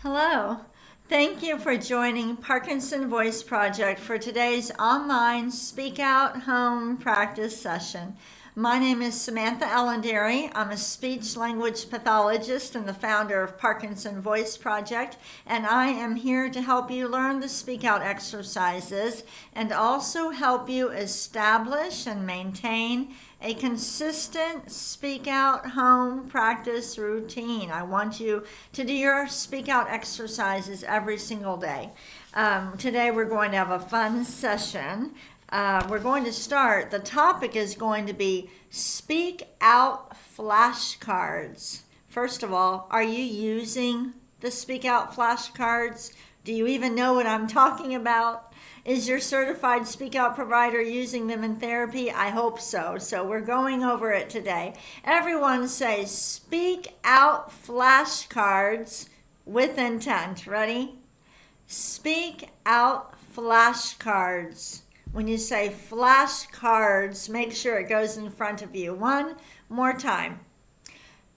Hello. Thank you for joining Parkinson Voice Project for today's online Speak Out Home practice session. My name is Samantha Allenderry. I'm a speech language pathologist and the founder of Parkinson Voice Project, and I am here to help you learn the Speak Out exercises and also help you establish and maintain a consistent Speak Out home practice routine. I want you to do your Speak Out exercises every single day. Today we're going to have a fun session. We're going to start. The topic is going to be Speak Out flashcards. First of all, are you using the Speak Out flashcards? Do you even know what I'm talking about? Is your certified Speak Out provider using them in therapy? I hope so. So we're going over it today. Everyone say Speak Out flashcards with intent. Ready? Speak Out flashcards. When you say flashcards, make sure it goes in front of you. One more time.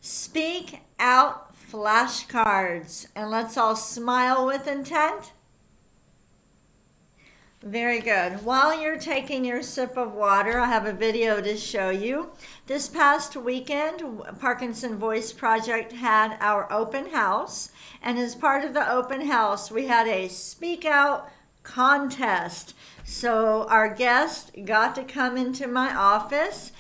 Speak out flashcards. And let's all smile with intent. Very good. While you're taking your sip of water, I have a video to show you. This past weekend, Parkinson Voice Project had our open house. And as part of the open house, we had a Speak Out contest. So our guest got to come into my office,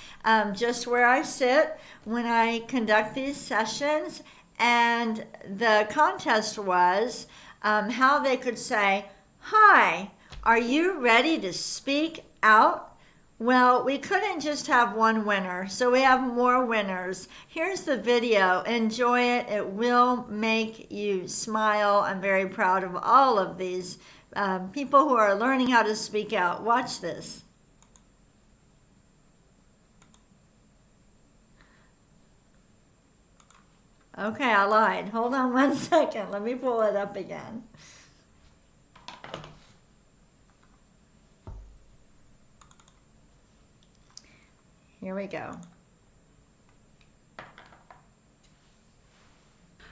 just where I sit when I conduct these sessions. And the contest was how they could say, "Hi, are you ready to speak out?" Well, we couldn't just have one winner, so we have more winners. Here's the video. Enjoy it. It will make you smile. I'm very proud of all of these people who are learning how to speak out. Watch this. Okay, I lied. Hold on one second. Let me pull it up again. Here we go.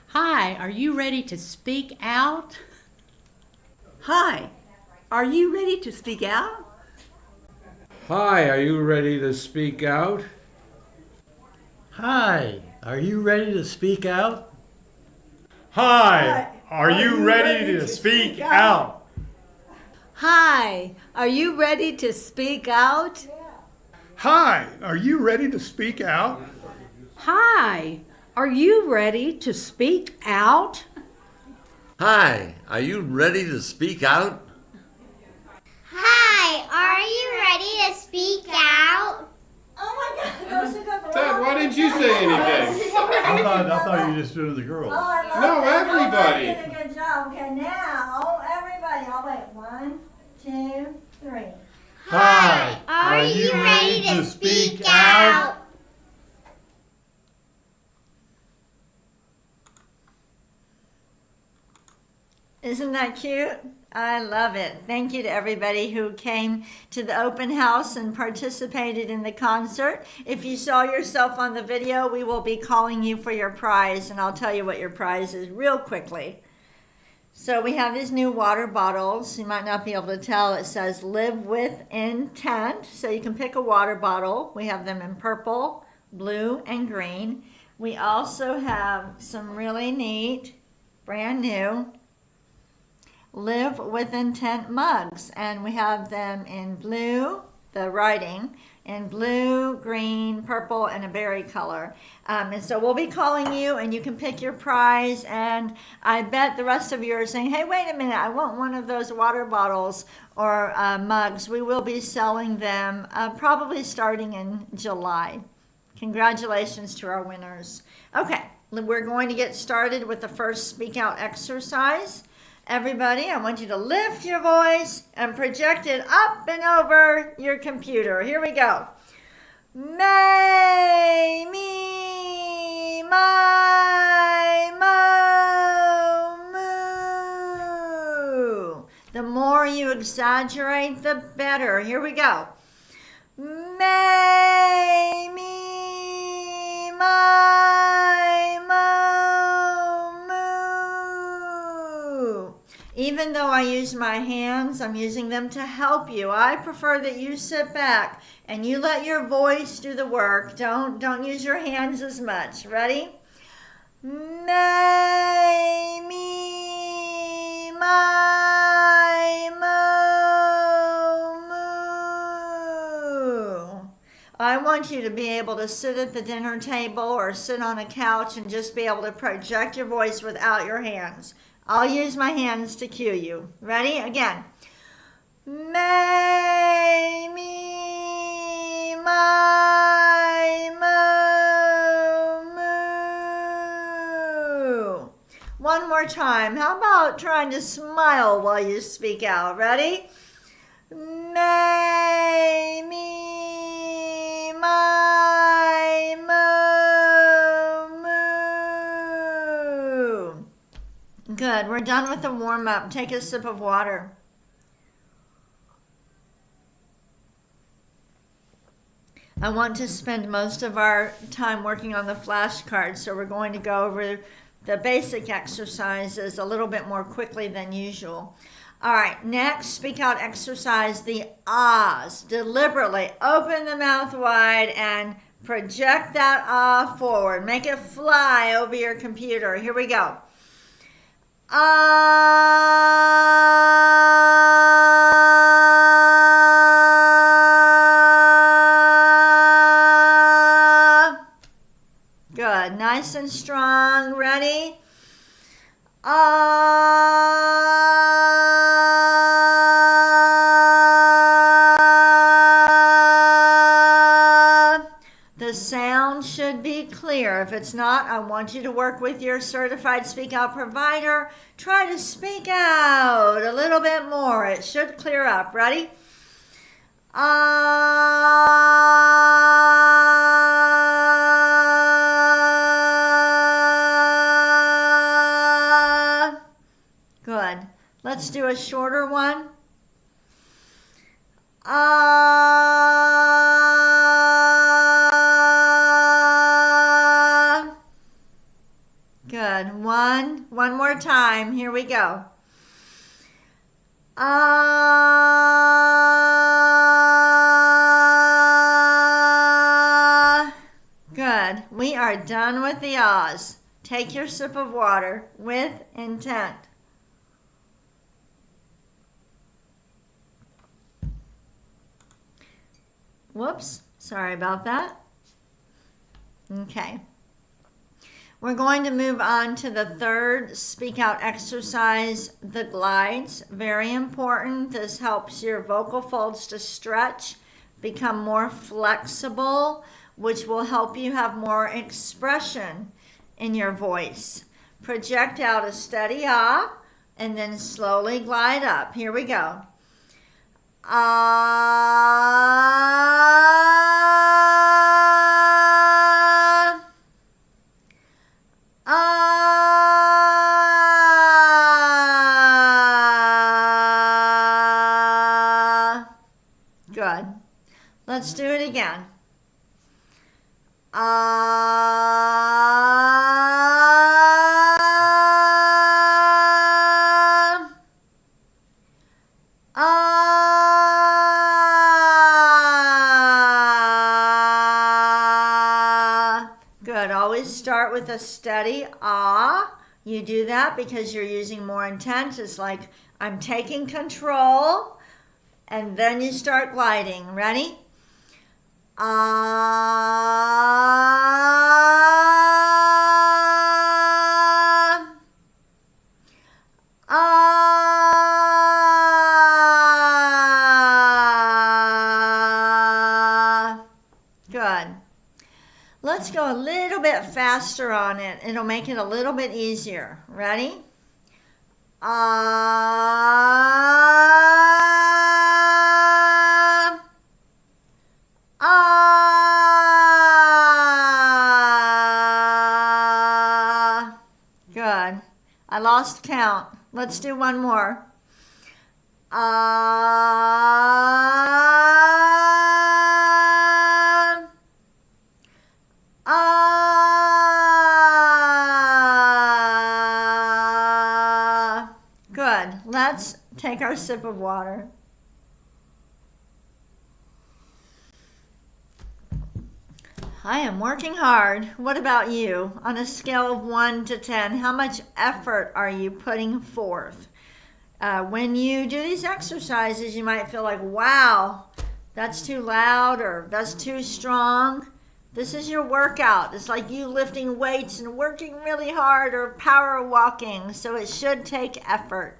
Hi, are you ready to speak out? Hi, are you ready to speak out? Hi, are you ready to speak out? Hi, are you ready to speak out? Hi, are you ready to speak out? Hi, are you ready to speak out? Hi, are you ready to speak out? Hi, are you ready to speak out? Hi, are you ready to speak out? Hi, are you ready to speak out? Oh my God, those are the Dad, why didn't you say anything? I thought you just doing the girls. No, everybody. You did a good job. Okay, now everybody. I'll wait. 1, 2, 3. Hi, are you ready to speak out? Isn't that cute? I love it. Thank you to everybody who came to the open house and participated in the concert. If you saw yourself on the video, we will be calling you for your prize, and I'll tell you what your prize is real quickly. So we have these new water bottles. You might not be able to tell. It says Live with Intent. So you can pick a water bottle. We have them in purple, blue, and green. We also have some really neat, brand new Live with Intent mugs, and we have them in blue, the writing, in blue, green, purple, and a berry color. And so we'll be calling you, and you can pick your prize, and I bet the rest of you are saying, hey, wait a minute, I want one of those water bottles or mugs. We will be selling them probably starting in July. Congratulations to our winners. Okay, we're going to get started with the first Speak Out exercise. Everybody, I want you to lift your voice and project it up and over your computer. Here we go. May, me, my, mo, moo. The more you exaggerate, the better. Here we go. May, me, my, mo, Even though I use my hands, I'm using them to help you. I prefer that you sit back and you let your voice do the work. Don't use your hands as much. Ready? May, me, my, mo, moo. I want you to be able to sit at the dinner table or sit on a couch and just be able to project your voice without your hands. I'll use my hands to cue you. Ready? Again. May, me, my, mo, moo. One more time. How about trying to smile while you speak out? Ready? May, me, my, mo, moo. Good. We're done with the warm-up. Take a sip of water. I want to spend most of our time working on the flashcards, so we're going to go over the basic exercises a little bit more quickly than usual. All right, next, speak out exercise, the ahs. Deliberately open the mouth wide and project that ah forward. Make it fly over your computer. Here we go. Ah. Good. Nice and strong. Ready? Ah. The sound should be clear. If it's not, I want you to work with your certified speak out provider. Try to speak out a little bit more. It should clear up. Ready? Ah. Good. Let's do a shorter one. Ah. Good. One more time. Here we go. Ah. Good. We are done with the ahs. Take your sip of water with intent. Whoops, sorry about that. Okay. We're going to move on to the third speak out exercise, the glides. Very important. This helps your vocal folds to stretch, become more flexible, which will help you have more expression in your voice. Project out a steady ah, and then slowly glide up. Here we go. Ah. Ah. Good. Let's do it again. Ah. Ah. Good. Always start with a steady ah. You do that because you're using more intent. It's like I'm taking control, and then you start gliding. Ready? Ah. Ah. Good. Let's go a little bit faster on it. It'll make it a little bit easier. Ready? Ah. Ah. Good. I lost count. Let's do one more. Ah. Ah. Good. take our sip of water. I am working hard. What about you? On a scale of 1 to 10, how much effort are you putting forth? When you do these exercises, you might feel like, wow, that's too loud or that's too strong. This is your workout. It's like you lifting weights and working really hard or power walking, so it should take effort.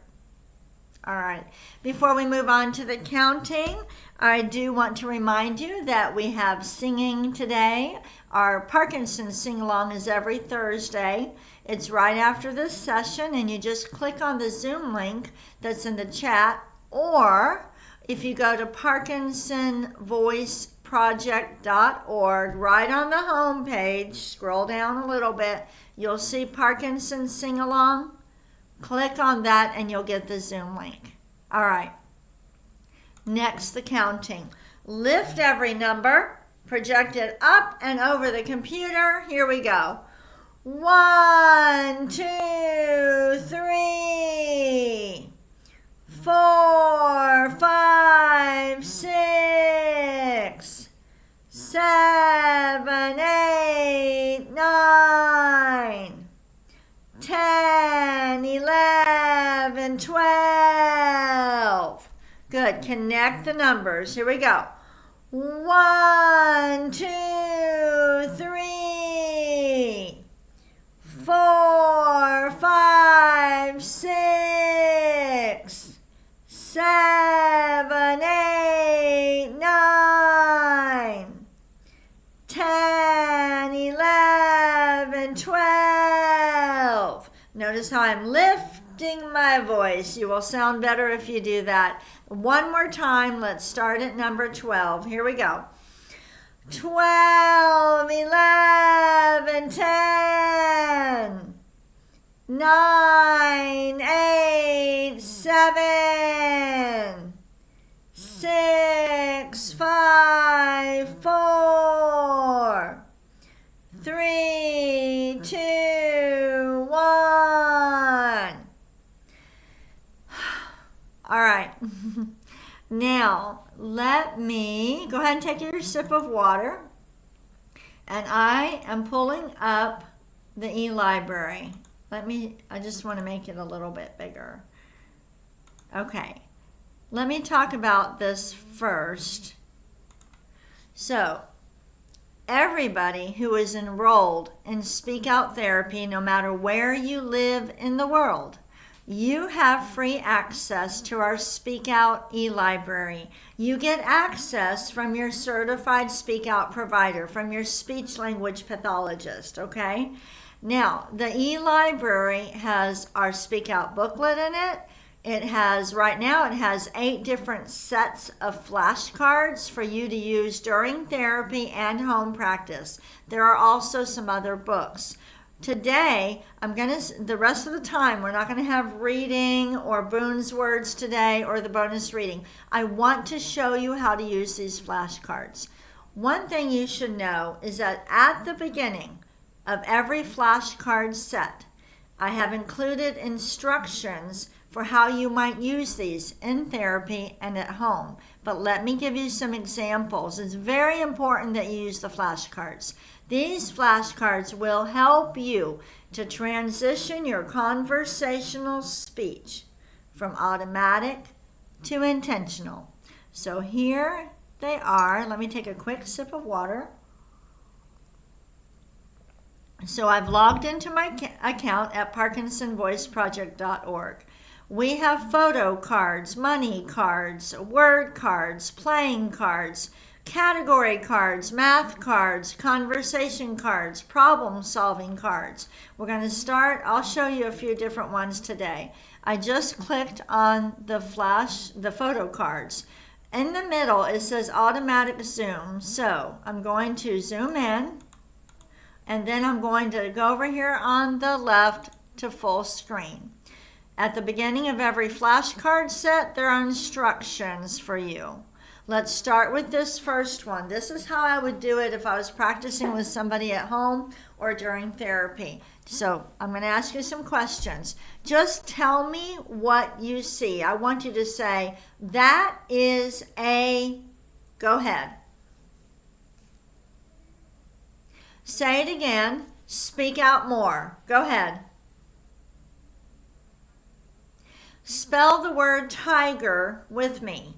All right, before we move on to the counting, I do want to remind you that we have singing today. Our Parkinson sing-along is every Thursday. It's right after this session, and you just click on the Zoom link that's in the chat, or if you go to ParkinsonVoiceProject.org, right on the home page, scroll down a little bit, you'll see Parkinson sing-along. Click on that and you'll get the Zoom link. All right. Next, the counting. Lift every number, project it up and over the computer. Here we go. 1, 2, 3, 4, 5, 6, 7, 8, 9. 10, 11, 12. Good. Connect the numbers. Here we go. 1, 2, 3, 4, 5, 6, 7, 8, 9, 10, 11, 12. Notice how I'm lifting my voice. You will sound better if you do that. One more time. Let's start at number 12. Here we go. 12, 11, 10, 9, 8, 7, 6, 5, 4, 3, 2, 1. All right. Now, let me go ahead and take your sip of water. And I am pulling up the eLibrary. I just want to make it a little bit bigger. Okay. Let me talk about this first. So, everybody who is enrolled in Speak Out Therapy, no matter where you live in the world, you have free access to our Speak Out eLibrary. You get access from your certified Speak Out provider, from your speech language pathologist, okay? Now, the eLibrary has our Speak Out booklet in it. Right now it has 8 different sets of flashcards for you to use during therapy and home practice. There are also some other books. Today, the rest of the time, we're not going to have reading or Boone's Words today or the bonus reading. I want to show you how to use these flashcards. One thing you should know is that at the beginning of every flashcard set, I have included instructions for how you might use these in therapy and at home. But let me give you some examples. It's very important that you use the flashcards. These flashcards will help you to transition your conversational speech from automatic to intentional. So here they are. Let me take a quick sip of water. So I've logged into my account at ParkinsonVoiceProject.org. We have photo cards, money cards, word cards, playing cards, category cards, math cards, conversation cards, problem-solving cards. We're going to start. I'll show you a few different ones today. I just clicked on the photo cards. In the middle, it says automatic zoom. So I'm going to zoom in, and then I'm going to go over here on the left to full screen. At the beginning of every flashcard set, there are instructions for you. Let's start with this first one. This is how I would do it if I was practicing with somebody at home or during therapy. So I'm going to ask you some questions. Just tell me what you see. I want you to say, that is a, go ahead. Say it again. Speak out more. Go ahead. Spell the word tiger with me.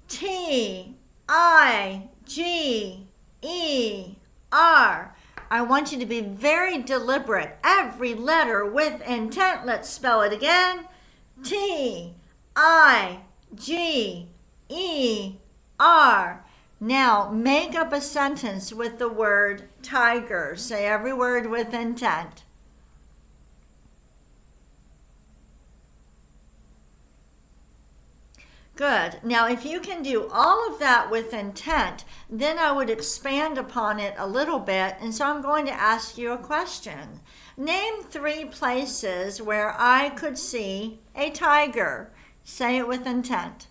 T-I-G-E-R. I want you to be very deliberate. Every letter with intent. Let's spell it again. T-I-G-E-R. Now, make up a sentence with the word tiger. Say every word with intent. Good. Now, if you can do all of that with intent, then I would expand upon it a little bit. And so I'm going to ask you a question. Name 3 places where I could see a tiger. Say it with intent.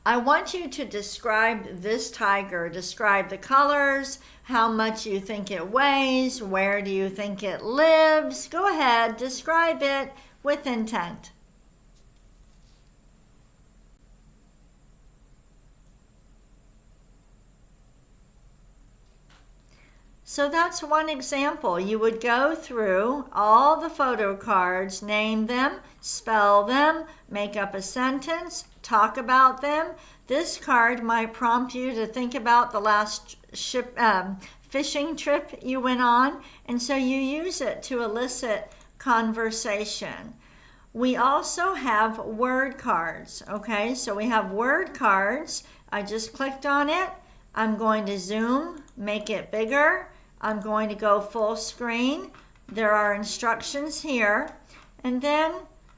I want you to describe this tiger. Describe the colors, how much you think it weighs, where do you think it lives. Go ahead, describe it with intent. So that's one example. You would go through all the photo cards, name them, spell them, make up a sentence, talk about them. This card might prompt you to think about the last fishing trip you went on, and so you use it to elicit conversation. We also have word cards, okay? So we have word cards. I just clicked on it. I'm going to zoom, make it bigger. I'm going to go full screen. There are instructions here. And then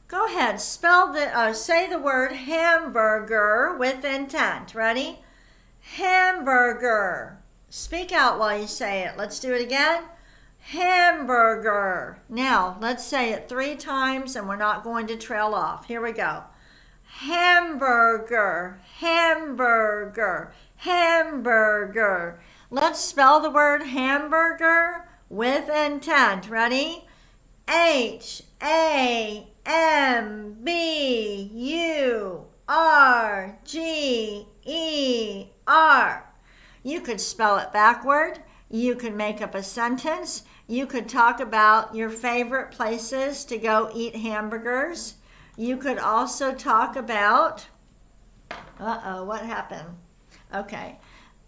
go ahead, say the word hamburger with intent. Ready? Hamburger. Speak out while you say it. Let's do it again. Hamburger. Now, let's say it 3 times and we're not going to trail off. Here we go. Hamburger, hamburger, hamburger. Let's spell the word hamburger with intent. Ready? Hamburger. You could spell it backward. You could make up a sentence. You could talk about your favorite places to go eat hamburgers. You could also talk about, what happened? Okay,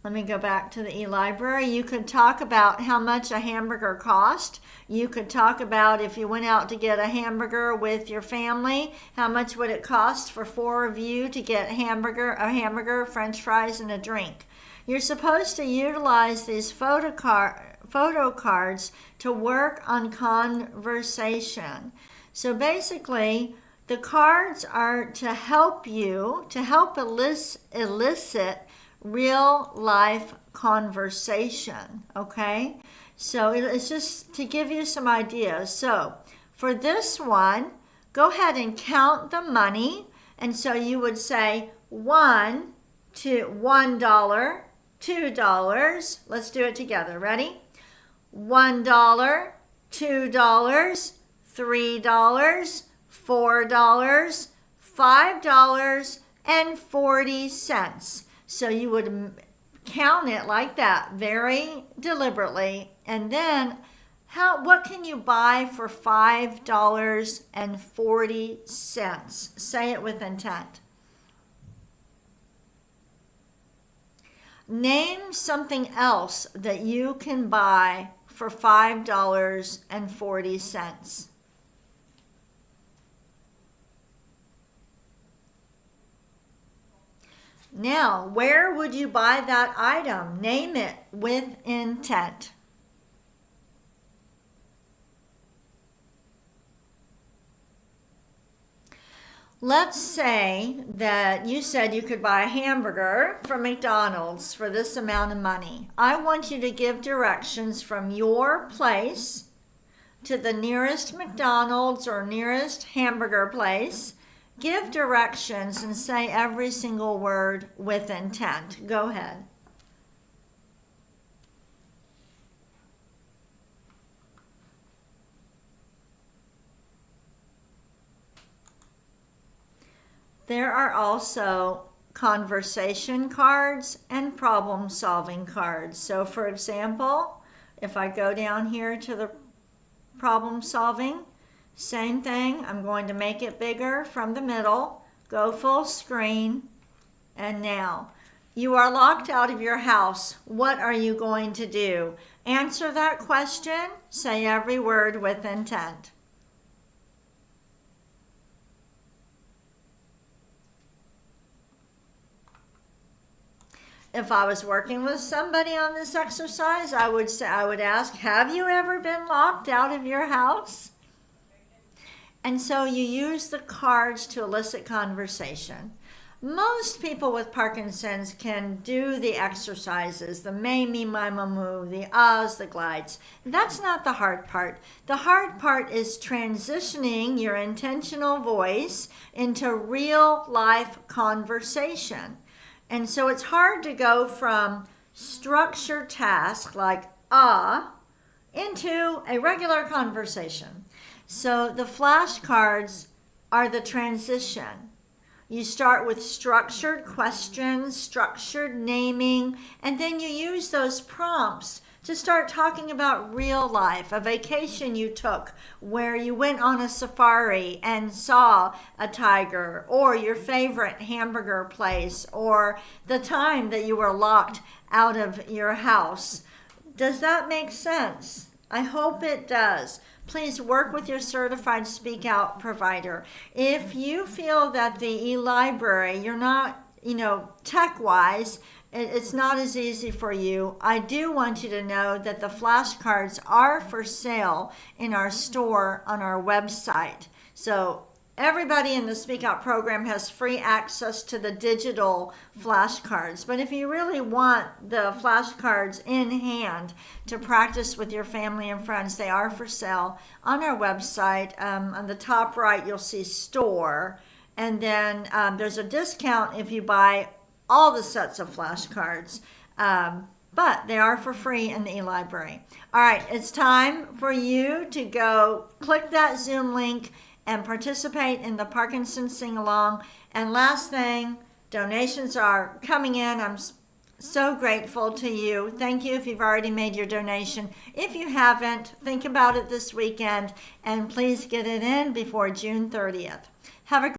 let me go back to the eLibrary. You could talk about how much a hamburger cost. You could talk about if you went out to get a hamburger with your family, how much would it cost for 4 of you to get a hamburger, french fries, and a drink. You're supposed to utilize these photo cards to work on conversation. So basically, the cards are to help elicit real life conversation, okay? So it's just to give you some ideas. So for this one, go ahead and count the money. And so you would say $1, $2. Let's do it together. Ready? $1, $2, $3, $4, $5.40. So you would count it like that very deliberately. And then what can you buy for $5.40? Say it with intent. Name something else that you can buy for $5.40. Now, where would you buy that item? Name it with intent. Let's say that you said you could buy a hamburger from McDonald's for this amount of money. I want you to give directions from your place to the nearest McDonald's or nearest hamburger place. Give directions and say every single word with intent. Go ahead. There are also conversation cards and problem-solving cards. So for example, if I go down here to the problem-solving, same thing, I'm going to make it bigger from the middle, go full screen, and now you are locked out of your house. What are you going to do? Answer that question, say every word with intent. If I was working with somebody on this exercise, I would ask, have you ever been locked out of your house? And so you use the cards to elicit conversation. Most people with Parkinson's can do the exercises, the may, me, my, moo, the ahs, the glides. That's not the hard part. The hard part is transitioning your intentional voice into real life conversation. And so it's hard to go from structured task like into a regular conversation. So the flashcards are the transition. You start with structured questions, structured naming, and then you use those prompts to start talking about real life, a vacation you took where you went on a safari and saw a tiger, or your favorite hamburger place, or the time that you were locked out of your house. Does that make sense? I hope it does. Please work with your certified Speak Out provider. If you feel that the eLibrary, you're not, tech-wise, it's not as easy for you, I do want you to know that the flashcards are for sale in our store on our website. So everybody in the Speak Out program has free access to the digital flashcards. But if you really want the flashcards in hand to practice with your family and friends, they are for sale on our website. On the top right, you'll see store. And then there's a discount if you buy all the sets of flashcards, but they are for free in the eLibrary. All right, it's time for you to go click that Zoom link and participate in the Parkinson Sing-Along. And last thing, donations are coming in. I'm so grateful to you. Thank you if you've already made your donation. If you haven't, think about it this weekend, and please get it in before June 30th. Have a